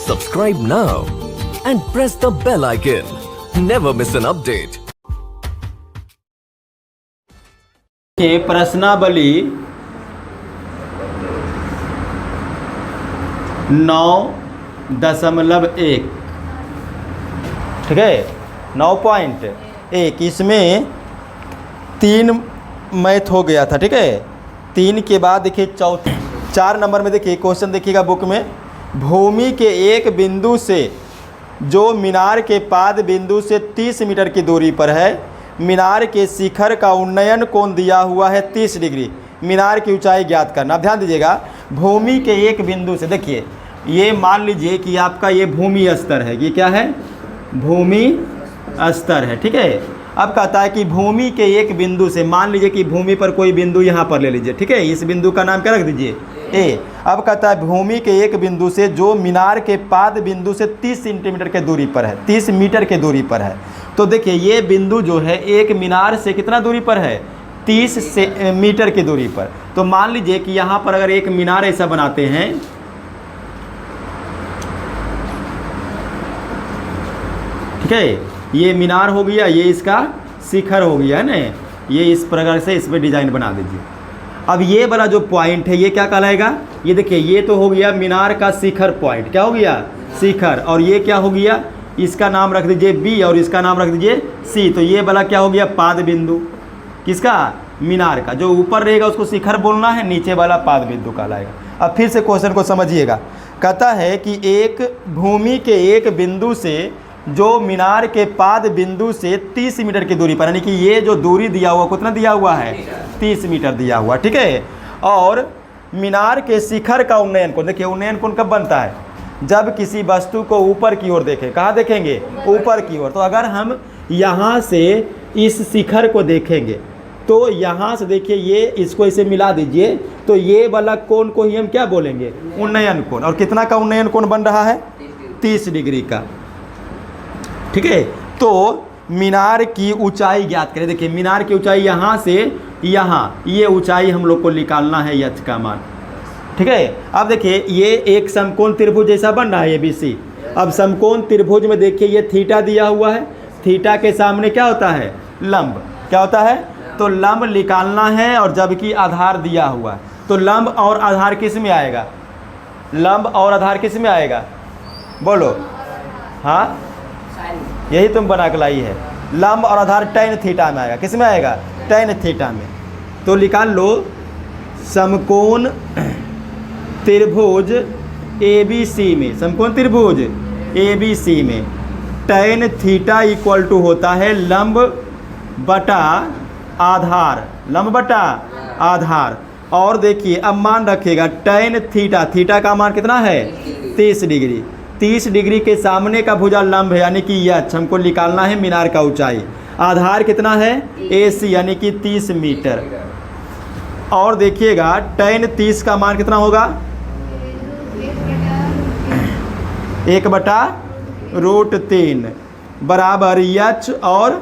Subscribe now and press the bell icon. Never miss an update. ये प्रश्नावली 9.1, ठीक है, 9.1। इसमें 3 मैथ हो गया था, ठीक है। 3 के बाद देखिए 4 नंबर में देखिए क्वेश्चन देखिएगा बुक में, भूमि के एक बिंदु से जो मीनार के पाद बिंदु से 30 मीटर की दूरी पर है, मीनार के शिखर का उन्नयन कोण दिया हुआ है 30 डिग्री, मीनार की ऊंचाई ज्ञात करना। अब ध्यान दीजिएगा, भूमि के एक बिंदु से, देखिए ये मान लीजिए कि आपका ये भूमि स्तर है, ये क्या है, भूमि स्तर है, ठीक है। अब कहता है कि भूमि के एक बिंदु से, मान लीजिए कि भूमि पर कोई बिंदु यहाँ पर ले लीजिए, ठीक है, इस बिंदु का नाम क्या रख दीजिए, ए। अब कहता है भूमि के एक बिंदु से जो मीनार के पाद बिंदु से 30 सेंटीमीटर के दूरी पर है, 30 मीटर के दूरी पर है। तो देखिए ये बिंदु जो है एक मीनार से कितना दूरी पर है, 30 मीटर की दूरी पर। तो मान लीजिए कि यहाँ पर अगर एक मीनार ऐसा बनाते हैं, ठीक है, ये मीनार हो गया, ये इसका शिखर हो गया है ना, ये इस प्रकार से इस पर डिजाइन बना दीजिए। अब ये वाला जो पॉइंट है ये क्या कहलाएगा, ये देखिए ये तो हो गया मीनार का शिखर पॉइंट, क्या हो गया, शिखर। और ये क्या हो गया, इसका नाम रख दीजिए बी और इसका नाम रख दीजिए सी। तो ये वाला क्या हो गया, पाद बिंदु, किसका, मीनार का। जो ऊपर रहेगा उसको शिखर बोलना है, नीचे वाला पाद बिंदु कहलाएगा। अब फिर से क्वेश्चन को समझिएगा, कहता है कि एक भूमि के एक बिंदु से जो मीनार के पाद बिंदु से 30 मीटर की दूरी पर, यानी कि ये जो दूरी दिया हुआ कितना दिया हुआ है, 30 मीटर दिया हुआ, ठीक है। और मीनार के शिखर का उन्नयन कोण, देखिए उन्नयन कोण कब बनता है, जब किसी वस्तु को ऊपर की ओर देखें। कहाँ देखेंगे, ऊपर की ओर। तो अगर हम यहाँ से इस शिखर को देखेंगे तो यहाँ से देखिए ये इसको इसे मिला दीजिए, तो ये वाला कोण को ही हम क्या बोलेंगे, उन्नयन कोण। और कितना का उन्नयन कोण बन रहा है, 30 डिग्री का, ठीक है। तो मीनार की ऊंचाई ज्ञात करें। देखिए मीनार की ऊंचाई यहाँ से यहाँ, ये ऊंचाई हम लोग को निकालना है, एच का मान, ठीक है। अब देखिए ये एक समकोण त्रिभुज जैसा बन रहा है, ABC। अब समकोण त्रिभुज में देखिए ये थीटा दिया हुआ है, थीटा के सामने क्या होता है, लंब, क्या होता है, तो लंब निकालना है। और जबकि आधार दिया हुआ है, तो लंब और आधार किस में आएगा, लंब और आधार किस में आएगा, बोलो, हाँ यही तुम बना के लाई है, लंब और आधार tan थीटा में आएगा, किस में आएगा, tan थीटा में। तो निकाल लो, समकोण त्रिभुज ABC में, समकोण त्रिभुज ABC में tan थीटा इक्वल टू होता है लंब बटा आधार, लंब बटा आधार। और देखिए अब मान रखिएगा tan थीटा, थीटा का मान कितना है, 30 डिग्री। 30 डिग्री के सामने का भुजा लंब है, यानी कि यह हमको निकालना है मीनार का ऊंचाई। आधार कितना है, AC, यानी कि 30 मीटर। और देखिएगा tan 30 का मान कितना होगा, 1/√3 बराबर H और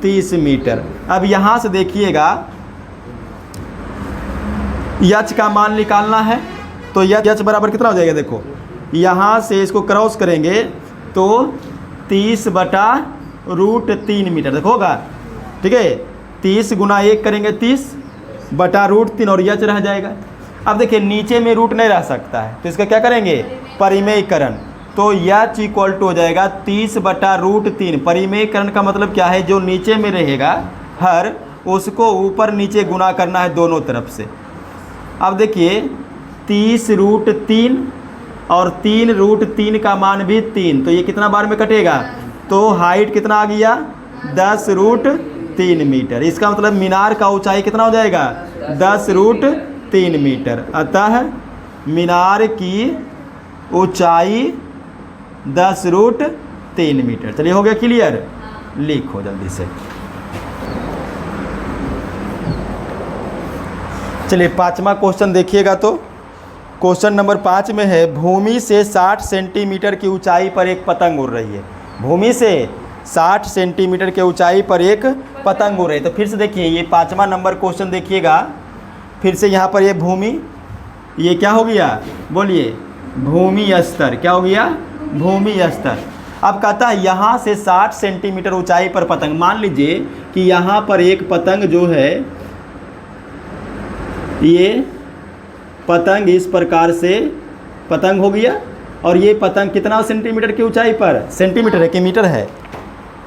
30 मीटर। अब यहाँ से देखिएगा H का मान निकालना है, तो H बराबर कितना हो जाएगा, देखो यहाँ से इसको क्रॉस करेंगे तो 30/√3 मीटर देखो होगा, ठीक है। 30 गुना 1 करेंगे 30/√3 और H रह जाएगा। अब देखिए नीचे में रूट नहीं रह सकता है, तो इसका क्या करेंगे, परिमेयीकरण। तो H इक्वल टू हो जाएगा 30/√3। परिमेयीकरण का मतलब क्या है, जो नीचे में रहेगा हर, उसको ऊपर नीचे गुना करना है दोनों तरफ से। अब देखिए 30√3 और 3√3 का मान भी 3, तो ये कितना बार में कटेगा, तो हाइट कितना आ गया, 10√3 मीटर। इसका मतलब मीनार का ऊंचाई कितना हो जाएगा, 10√3 मीटर। अतः मीनार की ऊंचाई 10√3 मीटर। चलिए हो गया क्लियर, लिखो जल्दी से। चलिए 5वां क्वेश्चन देखिएगा, तो क्वेश्चन नंबर 5 में है, भूमि से 60 सेंटीमीटर की ऊंचाई पर एक पतंग उड़ रही है। भूमि से 60 सेंटीमीटर के ऊंचाई पर एक पतंग उड़ रही है। तो फिर से देखिए ये 5वां नंबर क्वेश्चन देखिएगा, फिर से यहाँ पर ये भूमि, ये क्या हो गया, बोलिए, भूमि स्तर, क्या हो गया, भूमि स्तर। अब कहता है यहाँ से 60 सेंटीमीटर ऊंचाई पर पतंग, मान लीजिए कि यहाँ पर एक पतंग जो है, ये पतंग इस प्रकार से पतंग हो गया, और ये पतंग कितना सेंटीमीटर की ऊंचाई पर, सेंटीमीटर है कि मीटर है,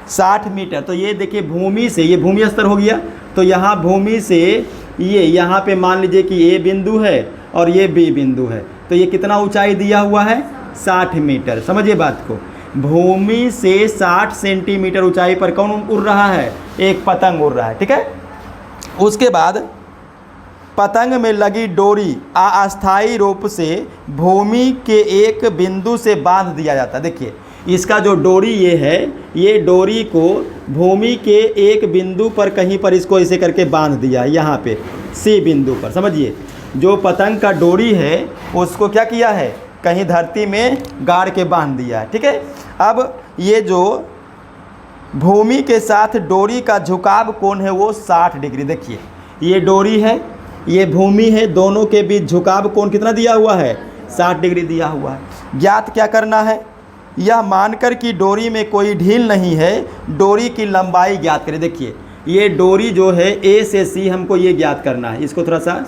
60 मीटर। तो ये देखिए भूमि से, ये भूमि स्तर हो गया, तो यहाँ भूमि से ये यहाँ पे मान लीजिए कि ए बिंदु है और ये बी बिंदु है, तो ये कितना ऊंचाई दिया हुआ है, 60 मीटर। समझिए बात को, भूमि से 60 सेंटीमीटर ऊंचाई पर कौन उड़ रहा है, एक पतंग उड़ रहा है, ठीक है। उसके बाद पतंग में लगी डोरी अस्थायी रूप से भूमि के एक बिंदु से बांध दिया जाता है। देखिए इसका जो डोरी ये है, ये डोरी को भूमि के एक बिंदु पर कहीं पर इसको ऐसे करके बांध दिया है, यहाँ पे सी बिंदु पर। समझिए जो पतंग का डोरी है उसको क्या किया है, कहीं धरती में गाड़ के बांध दिया है, ठीक है। अब ये जो भूमि के साथ डोरी का झुकाव कोण है वो 60 डिग्री। देखिए ये डोरी है, ये भूमि है, दोनों के बीच झुकाव कोण कितना दिया हुआ है, 60 डिग्री दिया हुआ है। ज्ञात क्या करना है, यह मानकर कि डोरी में कोई ढील नहीं है, डोरी की लंबाई ज्ञात करें। देखिए ये डोरी जो है ए से सी हमको ये ज्ञात करना है। इसको थोड़ा सा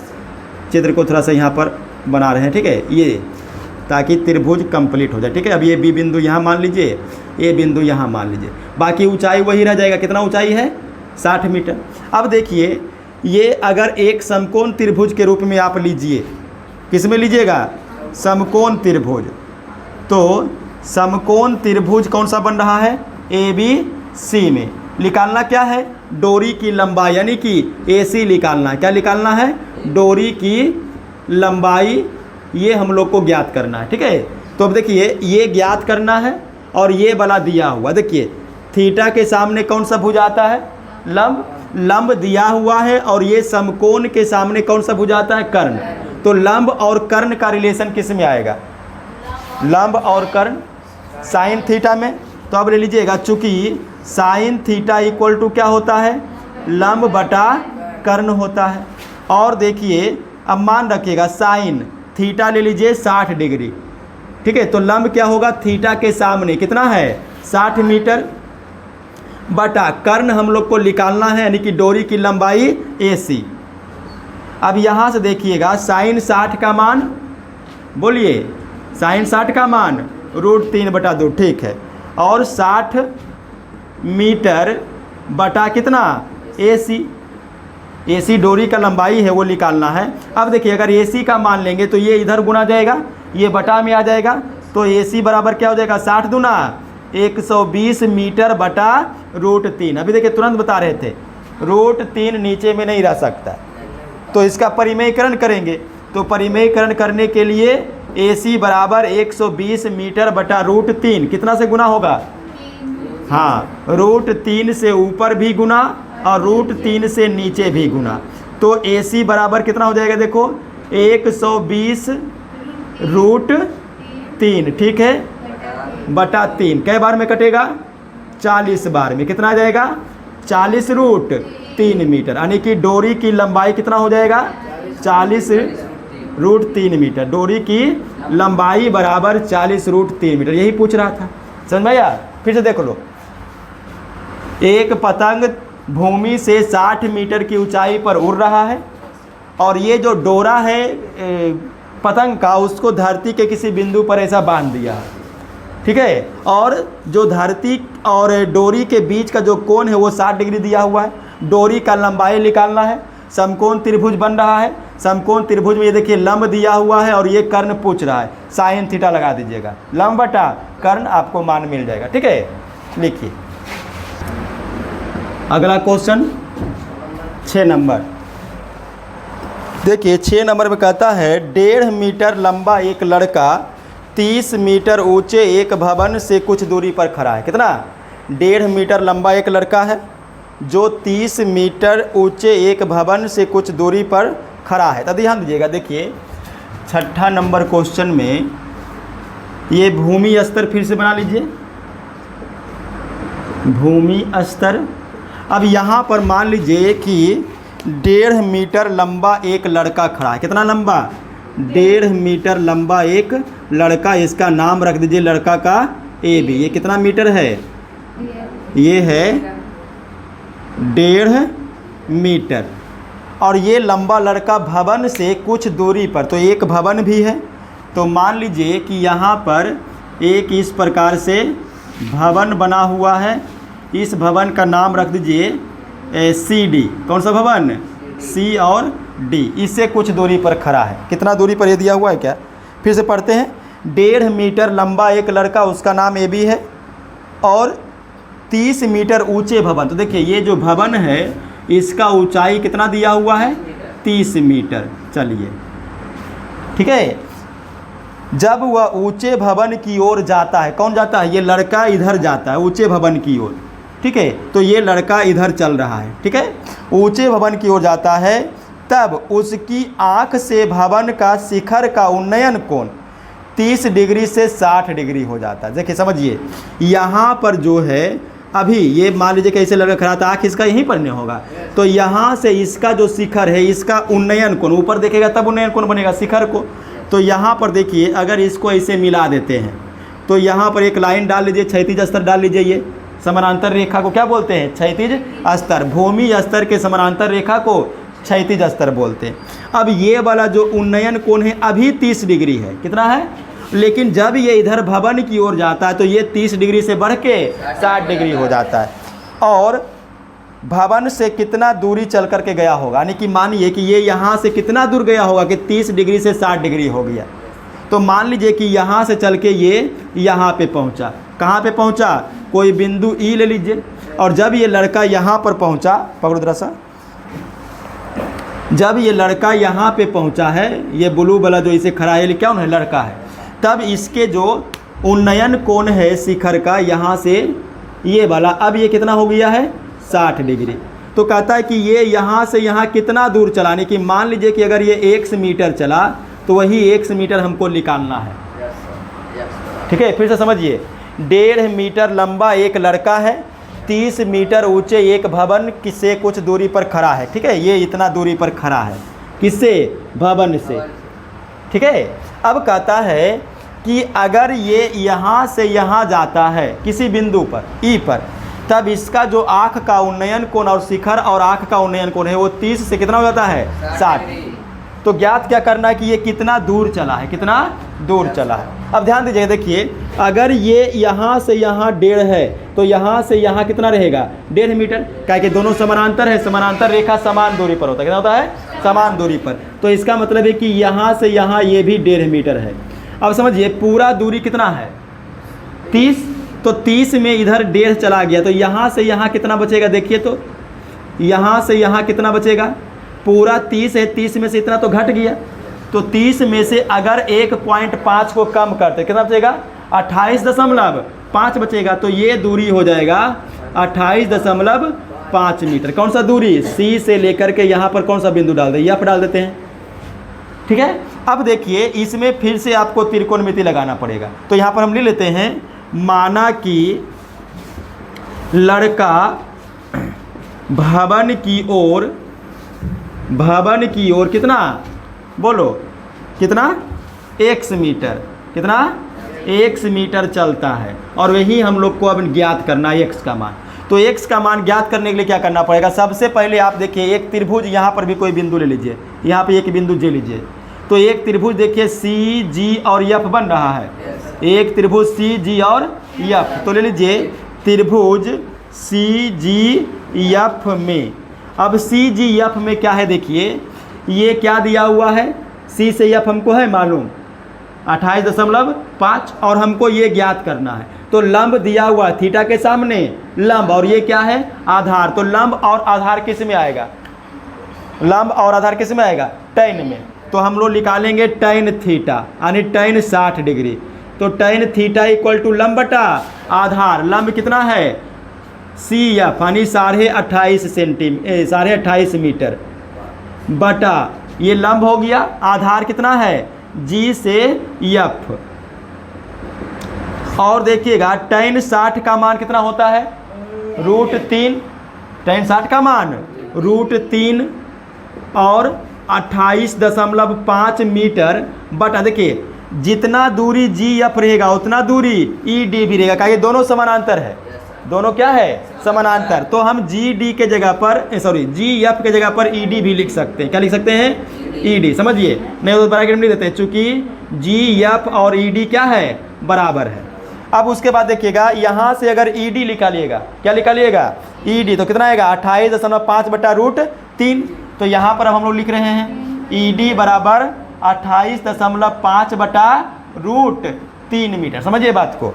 चित्र को थोड़ा सा यहाँ पर बना रहे हैं, ठीक है, ये ताकि त्रिभुज कंप्लीट हो जाए, ठीक है। अब ये बी बिंदु यहाँ मान लीजिए, ए बिंदु यहाँ मान लीजिए, बाकी ऊंचाई वही रह जाएगा। कितना ऊंचाई है, 60 मीटर। अब देखिए ये अगर एक समकोण त्रिभुज के रूप में आप लीजिए, किस में लीजिएगा, समकोण त्रिभुज, तो समकोण त्रिभुज कौन सा बन रहा है, ए बी सी में। निकालना क्या है, डोरी की लंबाई, यानी कि ए सी निकालना है। क्या निकालना है, डोरी की लंबाई, ये हम लोग को ज्ञात करना है, ठीक है। तो अब देखिए ये ज्ञात करना है, और ये वाला दिया हुआ, देखिए थीटा के सामने कौन सा भुज आता है, लंब, लंब दिया हुआ है, और ये समकोण के सामने कौन सा भुज आता है, कर्ण। तो लंब और कर्ण का रिलेशन किस में आएगा, लंब और कर्ण साइन थीटा में। तो अब ले लीजिएगा, चूंकि साइन थीटा इक्वल टू क्या होता है, लंब बटा कर्ण होता है। और देखिए अब मान रखिएगा साइन थीटा ले लीजिए 60 डिग्री, ठीक है। तो लंब क्या होगा, थीटा के सामने कितना है, 60 मीटर, बटा कर्ण हम लोग को निकालना है, यानी कि डोरी की लंबाई AC। अब यहाँ से देखिएगा साइन 60 का मान, बोलिए साइन 60 का मान √3/2, ठीक है। और 60 मीटर बटा कितना, AC डोरी का लंबाई है वो निकालना है। अब देखिए अगर AC का मान लेंगे तो ये इधर गुना जाएगा, ये बटा में आ जाएगा, तो AC बराबर क्या हो जाएगा, 60 दूना 120 मीटर बटा √3। अभी देखिए तुरंत बता रहे थे, √3 नीचे में नहीं रह सकता, तो इसका परिमेयकरण करेंगे। तो परिमेयकरण करने के लिए AC बराबर 120 मीटर बटा √3 कितना से गुना होगा, हाँ √3 से ऊपर भी गुना और √3 से नीचे भी गुना। तो AC बराबर कितना हो जाएगा, देखो 120 √3, ठीक है, बटा 3 कै बार में कटेगा, 40 बार में। कितना आ जाएगा, 40 √3 मीटर, यानी कि डोरी की लंबाई कितना हो जाएगा, 40 √3 मीटर। डोरी की लंबाई बराबर 40 √3 मीटर, यही पूछ रहा था, समझ में आया। फिर से देख लो, एक पतंग भूमि से 60 मीटर की ऊंचाई पर उड़ रहा है, और ये जो डोरा है पतंग का, उसको धरती के किसी बिंदु पर ऐसा बांध दिया है, ठीक है। और जो धरती और डोरी के बीच का जो कोण है वो 60 डिग्री दिया हुआ है। डोरी का लंबाई निकालना है, समकोण त्रिभुज बन रहा है। समकोण त्रिभुज में ये देखिए लंब दिया हुआ है और ये कर्ण पूछ रहा है, साइन थीटा लगा दीजिएगा, लंब बटा कर्ण आपको मान मिल जाएगा, ठीक है। लिखिए अगला क्वेश्चन 6 नंबर। देखिए 6 नंबर में कहता है 1.5 मीटर लंबा एक लड़का 30 मीटर ऊंचे एक भवन से कुछ दूरी पर खड़ा है। कितना, 1.5 मीटर लंबा एक लड़का है जो 30 मीटर ऊंचे एक भवन से कुछ दूरी पर खड़ा है। तो ध्यान दीजिएगा, देखिए 6ठा नंबर क्वेश्चन में ये भूमि स्तर फिर से बना लीजिए, भूमि स्तर। अब यहाँ पर मान लीजिए कि 1.5 मीटर लंबा एक लड़का खड़ा है। कितना लंबा, 1.5 मीटर लंबा एक लड़का, इसका नाम रख दीजिए लड़का का AB। ये कितना मीटर है? ये है 1.5 मीटर। और ये लंबा लड़का भवन से कुछ दूरी पर, तो एक भवन भी है। तो मान लीजिए कि यहाँ पर एक इस प्रकार से भवन बना हुआ है। इस भवन का नाम रख दीजिए CD। कौन सा भवन? C और D। इससे कुछ दूरी पर खड़ा है। कितना दूरी पर ये दिया हुआ है क्या? फिर से पढ़ते हैं। 1.5 मीटर लंबा एक लड़का, उसका नाम AB है, और 30 मीटर ऊंचे भवन। तो देखिए ये जो भवन है इसका ऊंचाई कितना दिया हुआ है? 30 मीटर। चलिए ठीक है। जब वह ऊंचे भवन की ओर जाता है, कौन जाता है? ये लड़का इधर जाता है ऊंचे भवन की ओर। ठीक है, तो ये लड़का इधर चल रहा है। ठीक है, ऊंचे भवन की ओर जाता है, तब उसकी आंख से भवन का शिखर का उन्नयन कोण 30 डिग्री से 60 डिग्री हो जाता है। देखिए समझिए, यहाँ पर जो है अभी ये मान लीजिए कैसे लड़का खड़ा था, आँख इसका यहीं पर नहीं होगा, तो यहाँ से इसका जो शिखर है इसका उन्नयन कोण, ऊपर देखेगा तब उन्नयन कोण बनेगा शिखर को। तो यहाँ पर देखिए अगर इसको ऐसे मिला देते हैं तो यहाँ पर एक लाइन डाल लीजिए, क्षैतिज स्तर डाल लीजिए। ये समानांतर रेखा को क्या बोलते हैं? क्षैतिज स्तर। भूमि स्तर के समानांतर रेखा को क्षैतिज स्तर बोलते हैं। अब ये वाला जो उन्नयन कोण है अभी 30 डिग्री है। कितना है? लेकिन जब ये इधर भवन की ओर जाता है तो ये 30 डिग्री से बढ़ के 60 डिग्री हो जाता है। और भवन से कितना दूरी चल करके गया होगा, यानी कि मानिए कि ये यहाँ से कितना दूर गया होगा कि 30 डिग्री से 60 डिग्री हो गया। तो मान लीजिए कि यहाँ से चल के ये यहाँ पे पहुँचा। कहाँ पे पहुँचा? कोई बिंदु E ले लीजिए। और जब ये लड़का यहाँ पर पहुँचा, पकड़ो जरा सा, जब ये लड़का यहाँ पे पहुँचा है, ये ब्लू वाला जो इसे खड़ा है, ये क्या है? लड़का है। तब इसके जो उन्नयन कोण है शिखर का, यहाँ से ये वाला, अब ये कितना हो गया है? 60 डिग्री। तो कहता है कि ये यहाँ से यहाँ कितना दूर चलाने की, मान लीजिए कि अगर ये 1 मीटर चला तो वही 1 मीटर हमको निकालना है। ठीक है, फिर से समझिए। 1.5 मीटर लंबा एक लड़का है, 30 मीटर ऊंचे एक भवन किससे कुछ दूरी पर खड़ा है। ठीक है, ये इतना दूरी पर खड़ा है, किससे? भवन से। ठीक है, अब कहता है कि अगर ये यहाँ से यहाँ जाता है किसी बिंदु पर E पर, तब इसका जो आँख का उन्नयन कोण और शिखर और आँख का उन्नयन कोण है वो 30 से कितना हो जाता है? 60। तो ज्ञात क्या करना है कि ये कितना दूर चला है, कितना दूर चला है। अब ध्यान दीजिए, देखिए अगर ये यहाँ से यहाँ 1.5 है तो यहाँ से यहाँ कितना रहेगा? 1.5 मीटर। क्या कि दोनों समानांतर है, समानांतर रेखा समान दूरी पर होता है। कितना होता है? समान दूरी पर। तो इसका मतलब है कि यहाँ से यहाँ ये भी 1.5 मीटर है। अब समझिए पूरा दूरी कितना है? 30। तो 30 में इधर 1.5 चला गया तो यहाँ से यहाँ कितना बचेगा? देखिए तो यहाँ से यहाँ कितना बचेगा? पूरा 30 है, 30 में से इतना तो घट गया। तो 30 में से अगर 1.5 को कम करते कितना बचेगा? 28.5 बचेगा। तो ये दूरी हो जाएगा 28.5 मीटर। कौन सा दूरी? C से लेकर के यहाँ पर कौन सा बिंदु डाल दें? F डाल देते हैं। ठीक है, अब देखिए इसमें फिर से आपको त्रिकोणमिति लगाना पड़ेगा। तो यहाँ पर हम ले लेते हैं, माना कि लड़का भवन की ओर कितना? बोलो कितना? x metre. कितना? x मीटर चलता है। और वही हम लोग को अब ज्ञात करना है x का मान। तो x का मान ज्ञात करने के लिए क्या करना पड़ेगा? सबसे पहले आप देखिए एक त्रिभुज, यहाँ पर भी कोई बिंदु ले लीजिए, यहाँ पे एक बिंदु J लीजिए। तो एक त्रिभुज देखिए C, G और F बन रहा है। एक त्रिभुज C, G और F। तो ले लीजिए त्रिभुज C, G, F में। अब C, G, F में क्या है? देखिए ये क्या दिया हुआ है? C से F हमको है मालूम 28.5 और हमको ये ज्ञात करना है। तो लंब दिया हुआ है थीटा के सामने लंब, और ये क्या है? आधार। तो लंब और आधार किस में आएगा? लंब और आधार किस में आएगा? tan में। तो हम लोग निकालेंगे tan थीटा, यानी tan 60 डिग्री। तो tan थीटा इक्वल टू लंब बटा आधार। लंब कितना है? CF यानी 28.5 मीटर बटा ये लंब हो गया। आधार कितना है? G से F। और देखिएगा tan 60 का मान कितना होता है? √3। tan 60 का मान √3 और 28.5 मीटर बटा, देखिए जितना दूरी जी एफ रहेगा उतना दूरी ई डी भी रहेगा, क्योंकि दोनों समानांतर है, दोनों क्या है समानांतर। तो हम जी डी के जगह पर सॉरी जी एफ के जगह पर ई डी भी लिख सकते हैं। क्या लिख सकते हैं? E D. समझिए, नहीं तो ब्रैकेट में लिख देते हैं, चूंकि जी एफ और ई डी क्या है बराबर है। अब उसके बाद देखिएगा यहाँ से अगर ई डी निकालिएगा, क्या निकालिएगा ई डी, तो कितना आएगा 28.5 बटा रूट 3। तो यहाँ पर अब हम लोग लिख रहे हैं ई डी बराबर 28.5 बटा रूट 3 मीटर। समझिए बात को,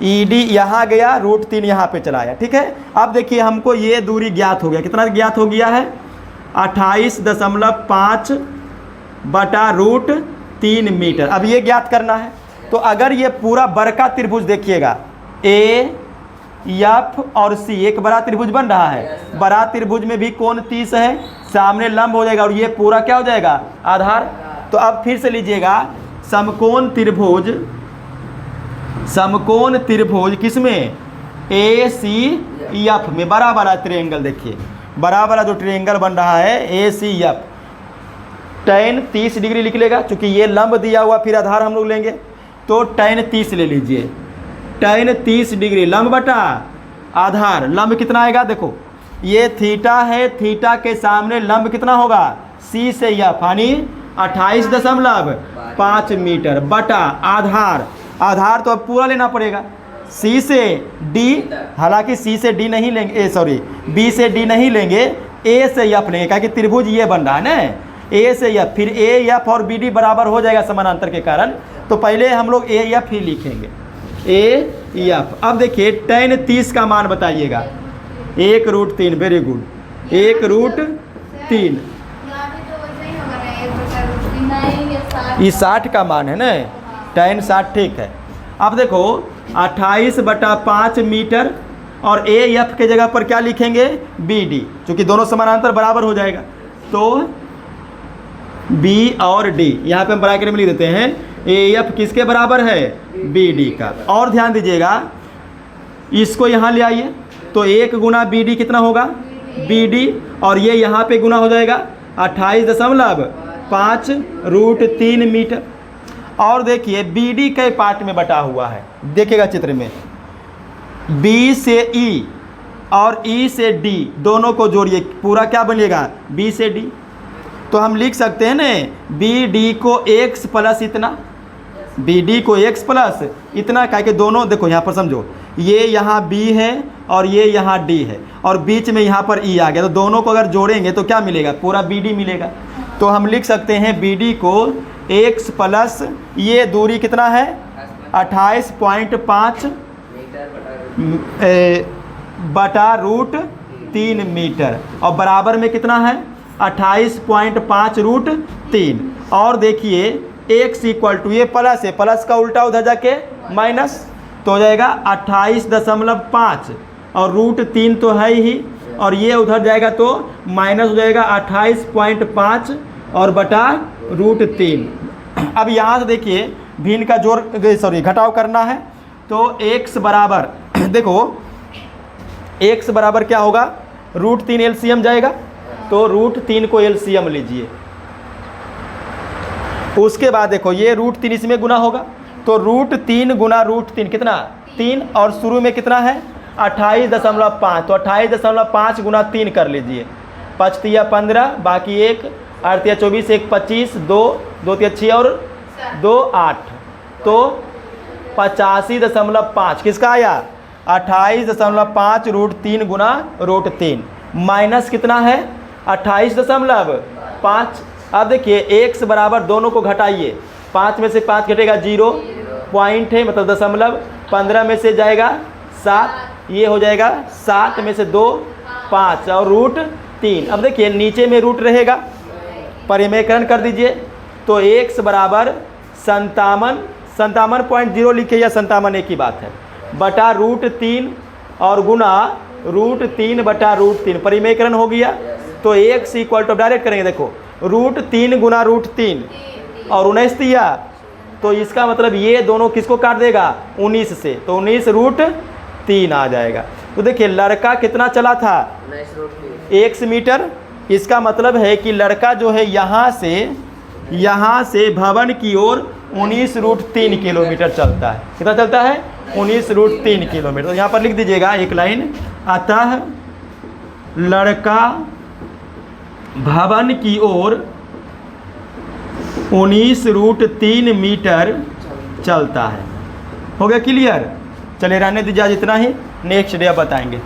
ई डी यहाँ गया, रूट 3 यहाँ पे चला आया। ठीक है, अब देखिए हमको ये दूरी ज्ञात हो गया, कितना ज्ञात हो गया है 28.5 बटा रूट 3 मीटर। अब ये ज्ञात करना है। तो अगर ये पूरा बड़का त्रिभुज देखिएगा ए एफ और सी, एक बड़ा त्रिभुज बन रहा है, बड़ा त्रिभुज में भी कोण 30 है, सामने लंब हो जाएगा और ये पूरा क्या हो जाएगा आधार। तो अब फिर से लीजिएगा समकोण त्रिभुज किसमें ए सी एफ में, बड़ा बड़ा ट्रायंगल, देखिए बड़ा बड़ा जो ट्रायंगल बन रहा है ए सी एफ, tan 30 डिग्री लिख लेगा, चूंकि ये लंब दिया हुआ फिर आधार हम लोग लेंगे, तो tan 30 ले लीजिए, tan 30 डिग्री लंब बटा आधार। लंब कितना आएगा देखो, ये थीटा है, थीटा के सामने लंब कितना होगा सी से एफ, यानी 28.5 मीटर बटा आधार। आधार तो अब पूरा लेना पड़ेगा, सी से डी, हालांकि सी से डी नहीं लेंगे, बी से डी नहीं लेंगे, ए से एफ लेंगे, क्योंकि त्रिभुज ये बन रहा है ना, ए से एफ, फिर ए एफ और बी डी बराबर हो जाएगा समानांतर के कारण। तो पहले हम लोग ए एफ ही लिखेंगे, ए एफ। अब देखिए tan 30 का मान बताइएगा, 1√3, वेरी गुड, 1√3, ये 60 का मान है ना, tan 60 ठीक है। अब देखो 28/5 मीटर और ए एफ के जगह पर क्या लिखेंगे बी डी, चूँकि दोनों समानांतर बराबर हो जाएगा। तो बी और डी यहाँ पे हम ब्रैकेट में लिख देते हैं, ए एफ किसके बराबर है बी डी का। और ध्यान दीजिएगा इसको यहाँ ले आइए, तो 1 गुना बी डी कितना होगा बी डी, और ये यहाँ पे गुना हो जाएगा 28.5 √3 मीटर। और देखिए बी डी कई पार्ट में बटा हुआ है, देखिएगा चित्र में, बी से ई और ई से डी दोनों को जोड़िए, पूरा क्या बनेगा बी से डी। तो हम लिख सकते हैं ना बी डी को x प्लस इतना, बी डी को x प्लस इतना, क्या कि दोनों देखो यहाँ पर समझो, ये यहाँ b है और ये यहाँ d है और बीच में यहाँ पर e आ गया, तो दोनों को अगर जोड़ेंगे तो क्या मिलेगा पूरा बी डी मिलेगा। तो हम लिख सकते हैं बी डी को x प्लस ये दूरी कितना है 28.5 बटा √3 मीटर, और बराबर में कितना है 28.5 √3। और देखिए x इक्वल टू, ये प्लस है, प्लस का उल्टा उधर जाके माइनस, तो हो जाएगा 28.5 और √3 तो है ही, और ये उधर जाएगा तो माइनस हो जाएगा 28.5 और बटा √3। अब यहाँ से देखिए भिन्न का जोड़ घटाव करना है, तो x बराबर देखो x बराबर क्या होगा √3 एलसीएम जाएगा, तो √3 को एलसीएम लीजिए। उसके बाद देखो ये √3 इसमें गुना होगा, तो √3 गुना √3 कितना 3, और शुरू में कितना है 28.5, तो 28.5 गुना 3 कर लीजिए, 5 तिया 15, बाकी 1, 8 तिया 24, 1 25, 2 2 तिया 6 और 2 8, तो 85.5 किसका आया 28.5 √3 गुना √3 माइनस कितना है 28.5। अब देखिए x बराबर दोनों को घटाइए, 5 में से 5 घटेगा 0, पॉइंट है मतलब दशमलव, 15 में से जाएगा 7, ये हो जाएगा 7 में से 2 5 और √3। अब देखिए नीचे में रूट रहेगा, परिमेयकरण कर दीजिए, तो x बराबर 57.0 लिखे या 57 एक ही बात है, बटा √3 और गुना √3 बटा √3, परिमेयकरण हो गया। तो x इक्वल टू डायरेक्ट करेंगे, देखो √3 गुना √3 और 19 दिया, तो इसका मतलब ये दोनों किसको काट देगा 19 से, तो 19 √3 आ जाएगा। तो देखिए लड़का कितना चला था x मीटर, इसका मतलब है कि लड़का जो है यहाँ से भवन की ओर 19√3 किलोमीटर चलता है। कितना चलता है? 19√3 किलोमीटर। तो यहाँ पर लिख दीजिएगा एक लाइन, अतः लड़का भवन की ओर 19√3 मीटर चलता है। हो गया क्लियर? चलिए रहने दीजिए आज इतना ही, नेक्स्ट डे अब बताएंगे।